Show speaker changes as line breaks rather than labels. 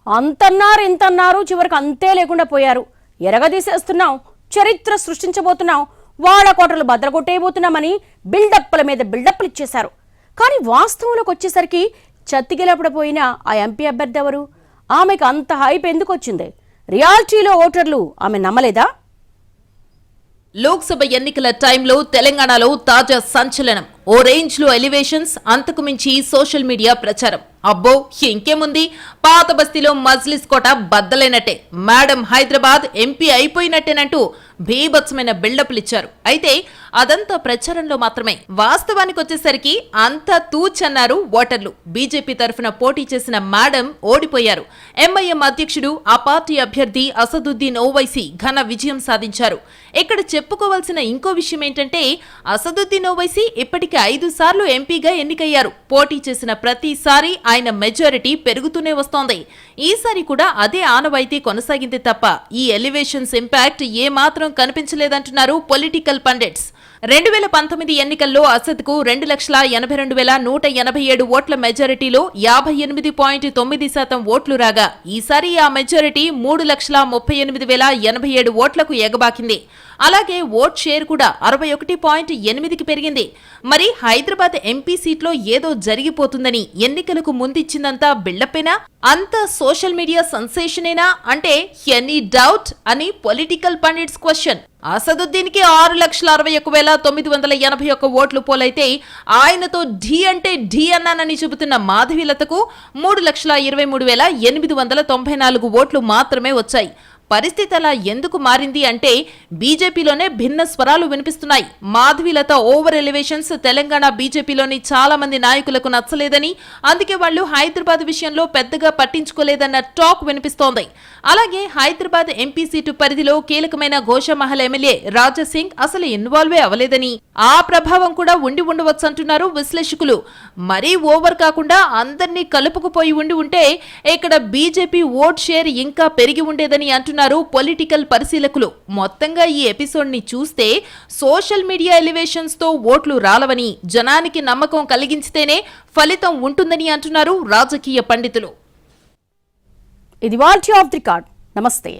అంతన్నారు ఇంతన్నారు, చివరికి అంతే లేకుండా పోయారు. ఎరగదీసేస్తున్నాం, చరిత్ర సృష్టించబోతున్నాం, వాళ్ళ కోటలు బద్దలగొట్టేయబోతున్నామని బిల్డప్ల మీద బిల్డప్లు ఇచ్చేశారు. కానీ వాస్తవంలోకి వచ్చేసరికి చత్తిగిలపడిపోయిన ఆ ఎంపీ అభ్యర్థి ఎవరు? ఆమెకు అంత హైప్ ఎందుకు వచ్చింది? రియాలిటీలో ఓటర్లు ఆమె నమ్మలేదా?
లోక్సభ ఎన్నికల టైంలో తెలంగాణలో తాజా సంచలనం. ఓ రేంజ్ లో ఎలివేషన్స్, అంతకు మించి సోషల్ మీడియా ప్రచారం. అబ్బో ఇంకేముంది, పాత బస్తీలో మజ్లిస్ కోట బద్దలైనట్టే, మేడం హైదరాబాద్ ఎంపీ అయిపోయినట్టేనంటూ భీభత్సమైన బిల్డప్లు ఇచ్చారు. అయితే అదంతా ప్రచారంలో మాత్రమే. వాస్తవానికి వచ్చేసరికి అంతా తూచన్నారు ఓటర్లు. బీజేపీ తరఫున పోటీ చేసిన మేడం ఓడిపోయారు. ఎంఐఎం అధ్యక్షుడు, ఆ పార్టీ అభ్యర్థి అసదుద్దీన్ ఓవైసీ ఘన విజయం సాధించారు. ఇక్కడ చెప్పుకోవాల్సిన ఇంకో విషయం ఏంటంటే, అసదుద్దీన్ ఓవైసీ ఇప్పటికి 5 సార్లు ఎంపీగా ఎన్నికయ్యారు. పోటీ చేసిన ప్రతిసారి ఆయన మెజారిటీ పెరుగుతూనే వస్తోంది. ఈసారి కూడా అదే ఆనవాయితీ కొనసాగింది తప్ప ఈ ఎలివేషన్స్ ఇంపాక్ట్ ఏమాత్రం కనిపించలేదంటున్నారు పొలిటికల్ పండిట్స్. 2019 ఎన్నికల్లో అసద్కు 2,82,187 ఓట్ల మెజారిటీలో 58.9% ఓట్లు రాగా, ఈసారి ఆ మెజారిటీ 3,38,087 ఓట్లకు ఎగబాకింది. అలాగే ఓట్ షేర్ కూడా 61.8కి పెరిగింది. మరి హైదరాబాద్ ఎంపీ సీట్లో ఏదో జరిగిపోతుందని ఎన్నికలకు ముందిచ్చిందంతా బిల్డప్పేనా? అంత సోషల్ మీడియా సెన్సేషనేనా అంటే ఎనీ డౌట్ అని పొలిటికల్ పండిట్స్ క్వశ్చన్. అసదుద్దీన్కి 6,61,981 ఓట్లు పోలైతే, ఆయనతో ఢీ అంటే ఢీ అన్నానని చెబుతున్న మాధవీలతకు 3,23,894 ఓట్లు మాత్రమే వచ్చాయి. పరిస్థితి అలా ఎందుకు మారింది అంటే, బీజేపీలోనే భిన్న స్వరాలు వినిపిస్తున్నాయి. మాధవీలత ఓవర్ ఎలివేషన్స్ తెలంగాణ బీజేపీలోని చాలా మంది నాయకులకు నచ్చలేదని, అందుకే వాళ్లు హైదరాబాద్ విషయంలో పెద్దగా పట్టించుకోలేదన్న టాక్ వినిపిస్తోంది. అలాగే హైదరాబాద్ ఎంపీ సీటు పరిధిలో కీలకమైన గోషామహల్ ఎమ్మెల్యే రాజాసింగ్ అసలు ఇన్వాల్వే అవ్వలేదని, ఆ ప్రభావం కూడా ఉండి ఉండవచ్చంటున్నారు విశ్లేషకులు. మరీ ఓవర్ కాకుండా అందర్నీ కలుపుకుపోయి ఉండి ఉంటే ఇక్కడ బీజేపీ ఓట్ షేర్ ఇంకా పెరిగి ఉండేదని అంటున్నారు పొలిటికల్ పరిశీలకులు. మొత్తంగా ఈ ఎపిసోడ్ ని చూస్తే సోషల్ మీడియా ఎలివేషన్స్ తో ఓట్లు రాలవని, జనానికి నమ్మకం కలిగించితేనే ఫలితం ఉంటుందని అంటున్నారు రాజకీయ పండితులు.
ఇది వాల్టీ ఆఫ్ ది కార్డ్. నమస్తే.